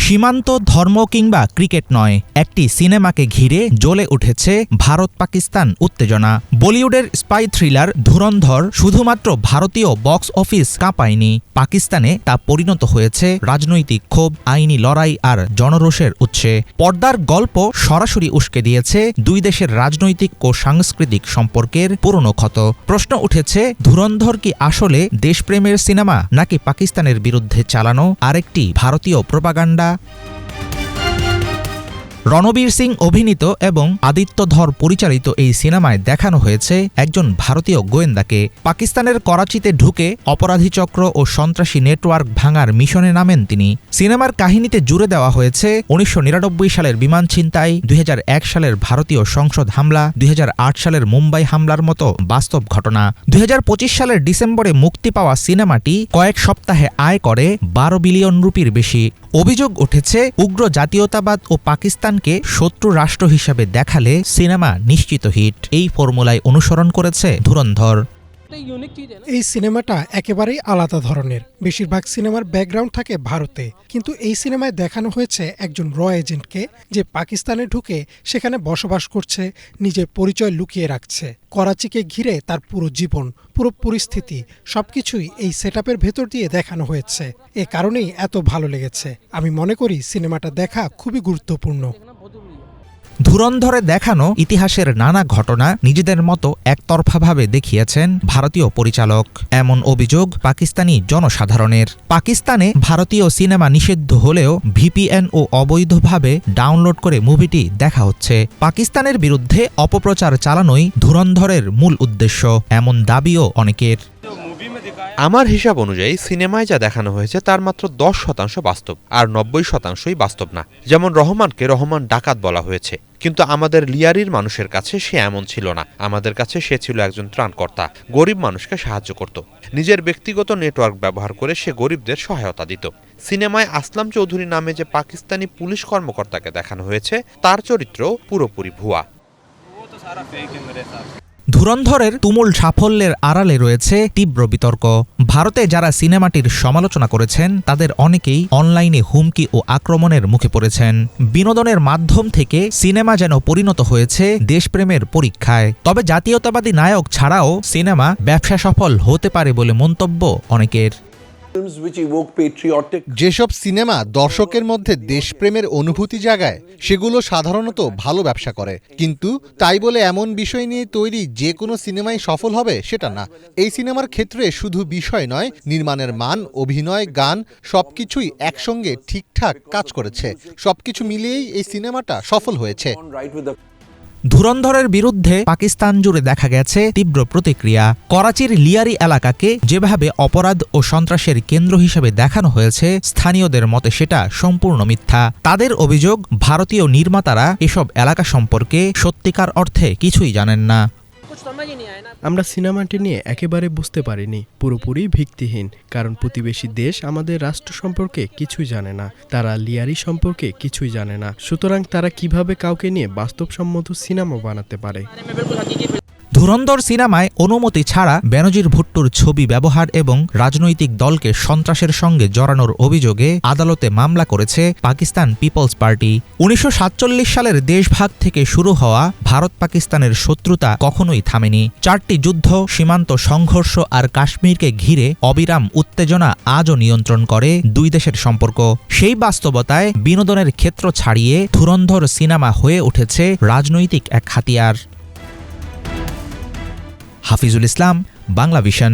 সীমান্ত, ধর্ম কিংবা ক্রিকেট নয়, একটি সিনেমাকে ঘিরে জ্বলে উঠেছে ভারত পাকিস্তান উত্তেজনা। বলিউডের স্পাই থ্রিলার ধুরন্ধর শুধুমাত্র ভারতীয় বক্স অফিস কাঁপায়নি, পাকিস্তানে তা পরিণত হয়েছে রাজনৈতিক ক্ষোভ, আইনি লড়াই আর জনরোষের উৎসে। পর্দার গল্প সরাসরি উস্কে দিয়েছে দুই দেশের রাজনৈতিক ও সাংস্কৃতিক সম্পর্কের পুরনো ক্ষত। প্রশ্ন উঠেছে, ধুরন্ধর কি আসলে দেশপ্রেমের সিনেমা, নাকি পাকিস্তানের বিরুদ্ধে চালানো আরেকটি ভারতীয় প্রোপাগান্ডা? রণবীর সিং অভিনীত এবং আদিত্য ধর পরিচালিত এই সিনেমায় দেখানো হয়েছে একজন ভারতীয় গোয়েন্দাকে। পাকিস্তানের করাচিতে ঢুকে অপরাধী চক্র ও সন্ত্রাসী নেটওয়ার্ক ভাঙার মিশনে নামেন তিনি। সিনেমার কাহিনীতে জুড়ে দেওয়া হয়েছে ১৯৯৯ সালের বিমান ছিনতাই, ২০০১ সালের ভারতীয় সংসদ হামলা, ২০০৮ সালের মুম্বাই হামলার মতো বাস্তব ঘটনা। ২০২৫ সালের ডিসেম্বরে মুক্তি পাওয়া সিনেমাটি কয়েক সপ্তাহে আয় করে ১২ বিলিয়ন রুপির বেশি। অভিযোগ উঠেছে, উগ্র জাতীয়তাবাদ ও পাকিস্তানকে শত্রু রাষ্ট্র হিসাবে দেখালে সিনেমা নিশ্চিত হিট। এই ফর্মুলায় অনুসরণ করেছে ধুরন্ধর। এই সিনেমাটা একেবারেই আলাদা ধরনের। বেশিরভাগ সিনেমার ব্যাকগ্রাউন্ড থাকে ভারতে, কিন্তু এই সিনেমায় দেখানো হয়েছে একজন র এজেন্টকে, যে পাকিস্তানে ঢুকে সেখানে বসবাস করছে, নিজের পরিচয় লুকিয়ে রাখছে। করাচিকে ঘিরে তার পুরো জীবন, পুরো পরিস্থিতি সবকিছুই এই সেটআপের ভেতর দিয়ে দেখানো হয়েছে। এ কারণেই এত ভালো লেগেছে। আমি মনে করি সিনেমাটা দেখা খুবই গুরুত্বপূর্ণ। ধুরন্ধরে দেখানো ইতিহাসের নানা ঘটনা নিজেদের মতো একতরফাভাবে দেখিয়েছেন ভারতীয় পরিচালক, এমন অভিযোগ পাকিস্তানি জনসাধারণের। পাকিস্তানে ভারতীয় সিনেমা নিষিদ্ধ হলেও ভিপিএন ও অবৈধভাবে ডাউনলোড করে মুভিটি দেখা হচ্ছে। পাকিস্তানের বিরুদ্ধে অপপ্রচার চালানোই ধুরন্ধরের মূল উদ্দেশ্য, এমন দাবিও অনেকের। আমার হিসাব অনুযায়ী সিনেমায় যা দেখানো হয়েছে তার মাত্র 10% বাস্তব, আর 90%ই বাস্তব না। যেমন রহমানকে রহমান ডাকাত বলা হয়েছে, কিন্তু আমাদের লিয়ারির মানুষের কাছে সে এমন ছিল না। আমাদের কাছে সে ছিল একজন ত্রাণকর্তা, গরিব মানুষকে সাহায্য করত। নিজের ব্যক্তিগত নেটওয়ার্ক ব্যবহার করে সে গরিবদের সহায়তা দিত। সিনেমায় আসলাম চৌধুরী নামে যে পাকিস্তানি পুলিশ কর্মকর্তাকে দেখানো হয়েছে, তার চরিত্র পুরোপুরি ভুয়া। ধুরন্ধরের তুমুল সাফল্যের আড়ালে রয়েছে তীব্র বিতর্ক। ভারতে যারা সিনেমাটির সমালোচনা করেছেন তাদের অনেকেই অনলাইনে হুমকি ও আক্রমণের মুখে পড়েছেন। বিনোদনের মাধ্যম থেকে সিনেমা যেন পরিণত হয়েছে দেশপ্রেমের পরীক্ষায়। তবে জাতীয়তাবাদী নায়ক ছাড়াও সিনেমা ব্যবসা সফল হতে পারে বলে মন্তব্য অনেকের। যেসব সিনেমা দর্শকের মধ্যে দেশপ্রেমের অনুভূতি জাগায় সেগুলো সাধারণত ভালো ব্যবসা করে, কিন্তু তাই বলে এমন বিষয় নিয়ে তৈরি যে কোনো সিনেমাই সফল হবে সেটা না। এই সিনেমার ক্ষেত্রে শুধু বিষয় নয়, নির্মাণের মান, অভিনয়, গান সবকিছুই একসঙ্গে ঠিকঠাক কাজ করেছে। সবকিছু মিলিয়েই এই সিনেমাটা সফল হয়েছে। ধুরন্ধরের বিরুদ্ধে পাকিস্তান জুড়ে দেখা গেছে তীব্র প্রতিক্রিয়া। করাচির লিয়ারি এলাকাকে যেভাবে অপরাধ ও সন্ত্রাসের কেন্দ্র হিসেবে দেখানো হয়েছে, স্থানীয়দের মতে সেটা সম্পূর্ণ মিথ্যা। তাদের অভিযোগ, ভারতীয় নির্মাতারা এসব এলাকা সম্পর্কে সত্যিকার অর্থে কিছুই জানেন না। আমরা সিনেমাটি নিয়ে একেবারে বুঝতে পারিনি, পুরোপুরি ভিত্তিহীন। কারণ প্রতিবেশী দেশ আমাদের রাষ্ট্র সম্পর্কে কিছুই জানে না, তারা লিয়ারি সম্পর্কে কিছুই জানে না। সুতরাং তারা কিভাবে কাউকে নিয়ে বাস্তবসম্মত সিনেমা বানাতে পারে? ধুরন্ধর সিনেমায় অনুমতি ছাড়া বেনজির ভুট্টোর ছবি ব্যবহার এবং রাজনৈতিক দলকে সন্ত্রাসের সঙ্গে জড়ানোর অভিযোগে আদালতে মামলা করেছে পাকিস্তান পিপলস পার্টি। ১৯৪৭ সালের দেশভাগ থেকে শুরু হওয়া ভারত পাকিস্তানের শত্রুতা কখনোই থামেনি। ৪টি যুদ্ধ, সীমান্ত সংঘর্ষ আর কাশ্মীরকে ঘিরে অবিরাম উত্তেজনা আজও নিয়ন্ত্রণ করে দুই দেশের সম্পর্ক। সেই বাস্তবতায় বিনোদনের ক্ষেত্র ছাড়িয়ে ধুরন্ধর সিনেমা হয়ে উঠেছে রাজনৈতিক এক হাতিয়ার। হাফিজুল ইসলাম, বাংলা ভিশন।